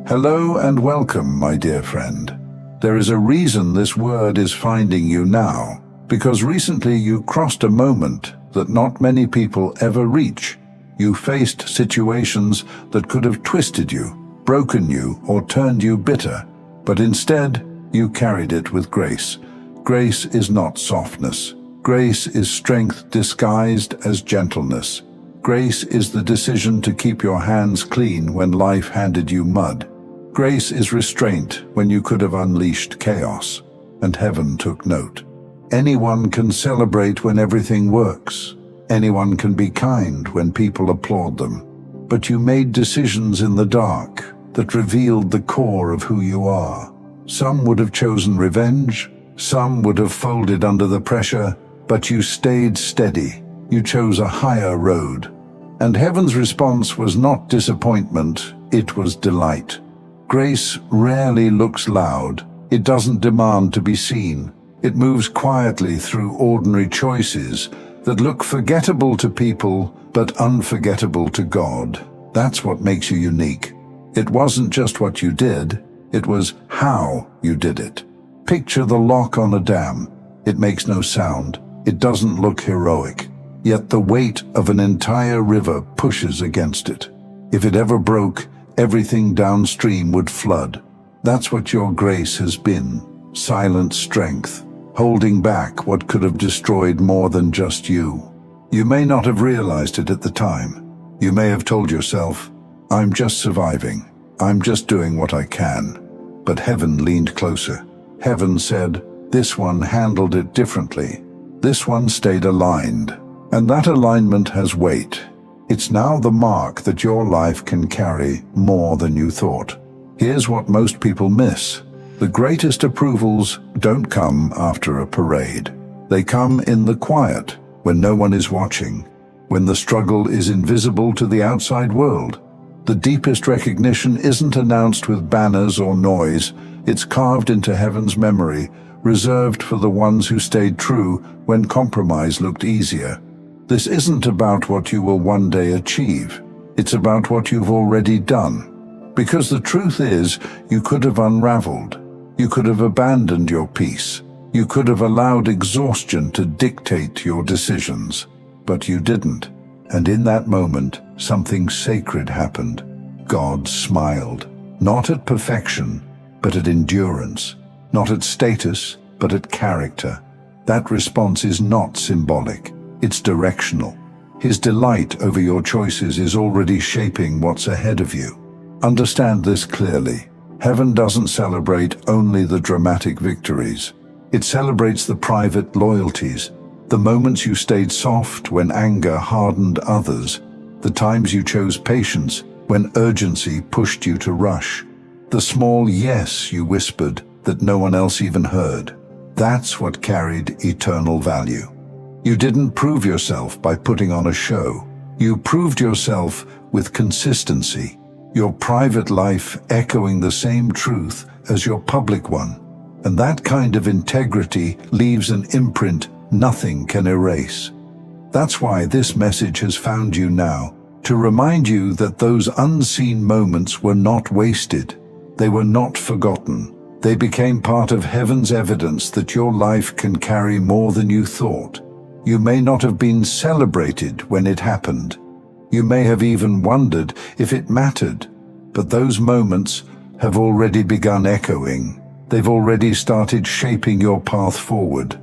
Hello and welcome, my dear friend. There is a reason this word is finding you now, because recently you crossed a moment that not many people ever reach. You faced situations that could have twisted you, broken you, or turned you bitter, but instead you carried it with grace. Grace is not softness. Grace is strength disguised as gentleness. Grace is the decision to keep your hands clean when life handed you mud. Grace is restraint when you could have unleashed chaos, and heaven took note. Anyone can celebrate when everything works. Anyone can be kind when people applaud them. But you made decisions in the dark that revealed the core of who you are. Some would have chosen revenge, some would have folded under the pressure, but you stayed steady. You chose a higher road. And heaven's response was not disappointment, it was delight. Grace rarely looks loud. It doesn't demand to be seen. It moves quietly through ordinary choices that look forgettable to people, but unforgettable to God. That's what makes you unique. It wasn't just what you did, it was how you did it. Picture the lock on a dam. It makes no sound. It doesn't look heroic. Yet the weight of an entire river pushes against it. If it ever broke, everything downstream would flood. That's what your grace has been. Silent strength, holding back what could have destroyed more than just you. You may not have realized it at the time. You may have told yourself, I'm just surviving. I'm just doing what I can. But heaven leaned closer. Heaven said, this one handled it differently. This one stayed aligned. And that alignment has weight. It's now the mark that your life can carry more than you thought. Here's what most people miss. The greatest approvals don't come after a parade. They come in the quiet, when no one is watching, when the struggle is invisible to the outside world. The deepest recognition isn't announced with banners or noise. It's carved into heaven's memory, reserved for the ones who stayed true when compromise looked easier. This isn't about what you will one day achieve. It's about what you've already done. Because the truth is, you could have unraveled. You could have abandoned your peace. You could have allowed exhaustion to dictate your decisions. But you didn't. And in that moment, something sacred happened. God smiled. Not at perfection, but at endurance. Not at status, but at character. That response is not symbolic. It's directional. His delight over your choices is already shaping what's ahead of you. Understand this clearly. Heaven doesn't celebrate only the dramatic victories. It celebrates the private loyalties, the moments you stayed soft when anger hardened others, the times you chose patience when urgency pushed you to rush, the small yes you whispered that no one else even heard. That's what carried eternal value. You didn't prove yourself by putting on a show. You proved yourself with consistency, your private life echoing the same truth as your public one. And that kind of integrity leaves an imprint nothing can erase. That's why this message has found you now, to remind you that those unseen moments were not wasted. They were not forgotten. They became part of heaven's evidence that your life can carry more than you thought. You may not have been celebrated when it happened. You may have even wondered if it mattered. But those moments have already begun echoing. They've already started shaping your path forward.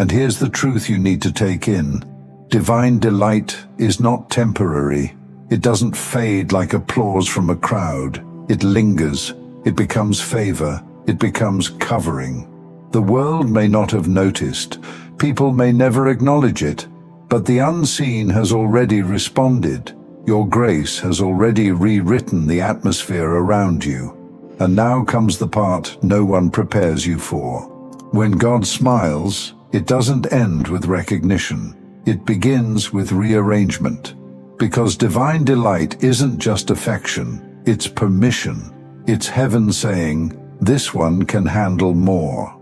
And here's the truth you need to take in. Divine delight is not temporary. It doesn't fade like applause from a crowd. It lingers. It becomes favor. It becomes covering. The world may not have noticed. People may never acknowledge it, but the unseen has already responded. Your grace has already rewritten the atmosphere around you. And now comes the part no one prepares you for. When God smiles, it doesn't end with recognition. It begins with rearrangement. Because divine delight isn't just affection, it's permission. It's heaven saying, this one can handle more.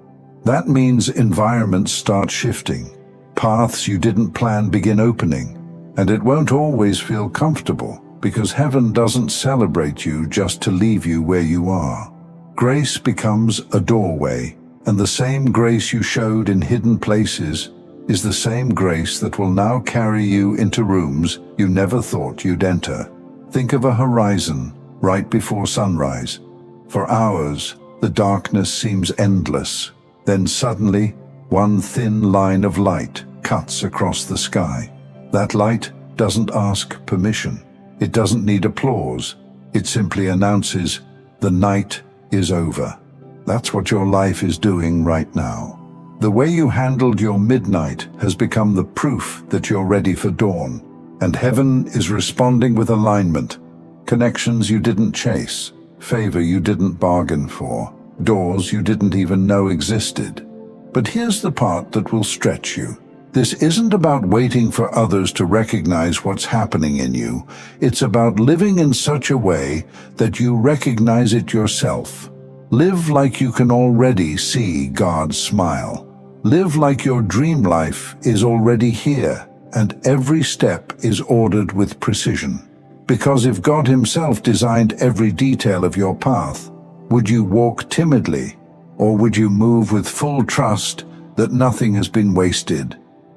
That means environments start shifting. Paths you didn't plan begin opening. And it won't always feel comfortable. because heaven doesn't celebrate you just to leave you where you are. Grace becomes a doorway, and the same grace you showed in hidden places is the same grace that will now carry you into rooms you never thought you'd enter. Think of a horizon right before sunrise. For hours, the darkness seems endless. Then suddenly, one thin line of light cuts across the sky. That light doesn't ask permission. It doesn't need applause. It simply announces, the night is over. That's what your life is doing right now. The way you handled your midnight has become the proof that you're ready for dawn. And heaven is responding with alignment. Connections you didn't chase, favor you didn't bargain for, doors you didn't even know existed. But here's the part that will stretch you. This isn't about waiting for others to recognize what's happening in you. It's about living in such a way that you recognize it yourself. Live like you can already see God's smile. Live like your dream life is already here, and every step is ordered with precision. Because if God Himself designed every detail of your path, would you walk timidly, or would you move with full trust that nothing has been wasted?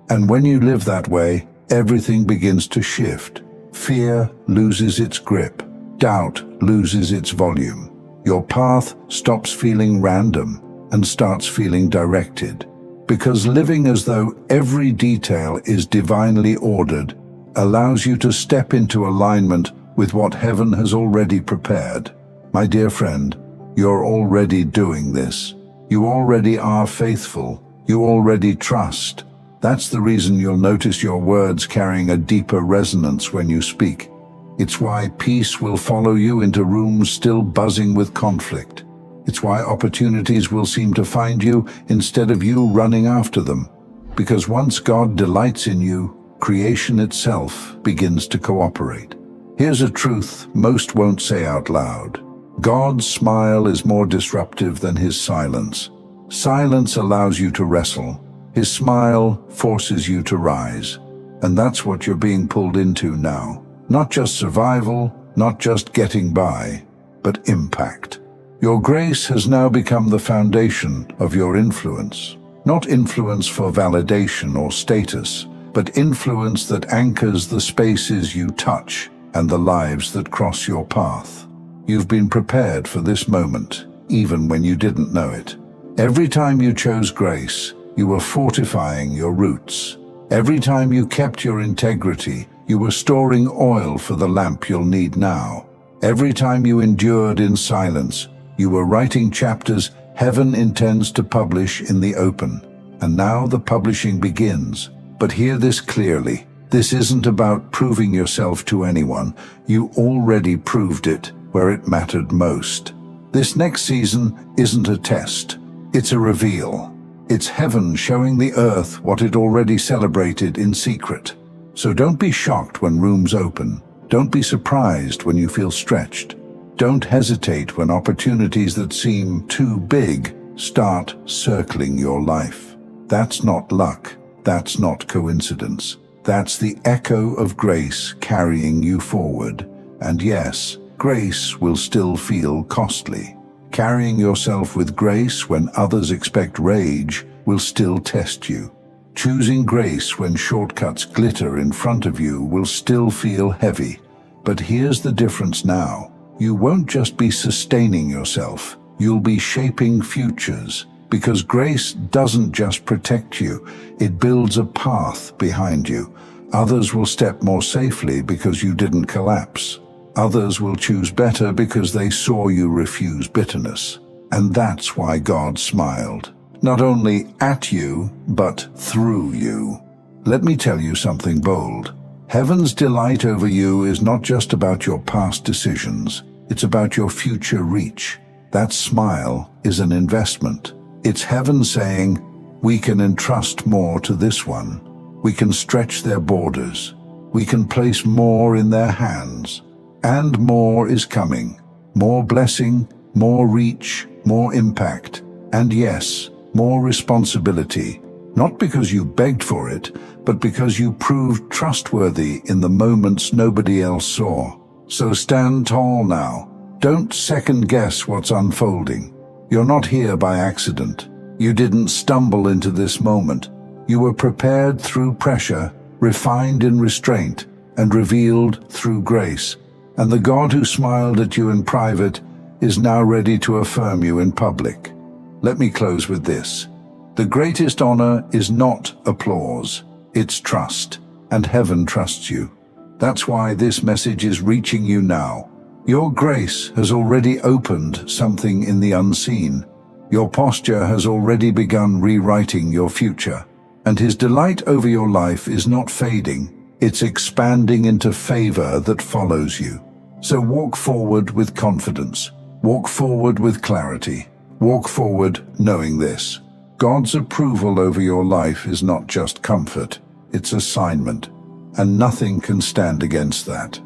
And when you live that way, everything begins to shift. Fear loses its grip. Doubt loses its volume. Your path stops feeling random and starts feeling directed. Because living as though every detail is divinely ordered allows you to step into alignment with what heaven has already prepared. My dear friend, you're already doing this. You already are faithful. You already trust. That's the reason you'll notice your words carrying a deeper resonance when you speak. It's why peace will follow you into rooms still buzzing with conflict. It's why opportunities will seem to find you instead of you running after them. Because once God delights in you, creation itself begins to cooperate. Here's a truth most won't say out loud. God's smile is more disruptive than His silence. Silence allows you to wrestle. His smile forces you to rise. And that's what you're being pulled into now. Not just survival, not just getting by, but impact. Your grace has now become the foundation of your influence. Not influence for validation or status, but influence that anchors the spaces you touch and the lives that cross your path. You've been prepared for this moment, even when you didn't know it. Every time you chose grace, you were fortifying your roots. Every time you kept your integrity, you were storing oil for the lamp you'll need now. Every time you endured in silence, you were writing chapters heaven intends to publish in the open. And now the publishing begins. But hear this clearly. This isn't about proving yourself to anyone. You already proved it where it mattered most. This next season isn't a test. It's a reveal. It's heaven showing the earth what it already celebrated in secret. So don't be shocked when rooms open. Don't be surprised when you feel stretched. Don't hesitate when opportunities that seem too big start circling your life. That's not luck. That's not coincidence. That's the echo of grace carrying you forward. And yes, grace will still feel costly. Carrying yourself with grace when others expect rage will still test you. Choosing grace when shortcuts glitter in front of you will still feel heavy. But here's the difference now. You won't just be sustaining yourself, you'll be shaping futures. Because grace doesn't just protect you, it builds a path behind you. Others will step more safely because you didn't collapse. Others will choose better because they saw you refuse bitterness. And that's why God smiled. Not only at you, but through you. Let me tell you something bold. Heaven's delight over you is not just about your past decisions. It's about your future reach. That smile is an investment. It's heaven saying, we can entrust more to this one. We can stretch their borders. We can place more in their hands. And more is coming. More blessing, more reach, more impact. And yes, more responsibility. Not because you begged for it, but because you proved trustworthy in the moments nobody else saw. So stand tall now. Don't second-guess what's unfolding. You're not here by accident. You didn't stumble into this moment. You were prepared through pressure, refined in restraint, and revealed through grace. And the God who smiled at you in private is now ready to affirm you in public. Let me close with this. The greatest honor is not applause, it's trust, and heaven trusts you. That's why this message is reaching you now. Your grace has already opened something in the unseen. Your posture has already begun rewriting your future. And his delight over your life is not fading, it's expanding into favor that follows you. So walk forward with confidence. Walk forward with clarity. Walk forward knowing this. God's approval over your life is not just comfort, it's assignment, and nothing can stand against that.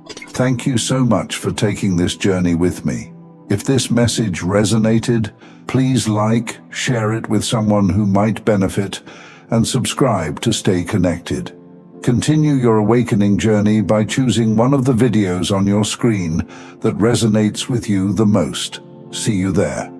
Thank you so much for taking this journey with me. If this message resonated, please like, share it with someone who might benefit, and subscribe to stay connected. Continue your awakening journey by choosing one of the videos on your screen that resonates with you the most. See you there.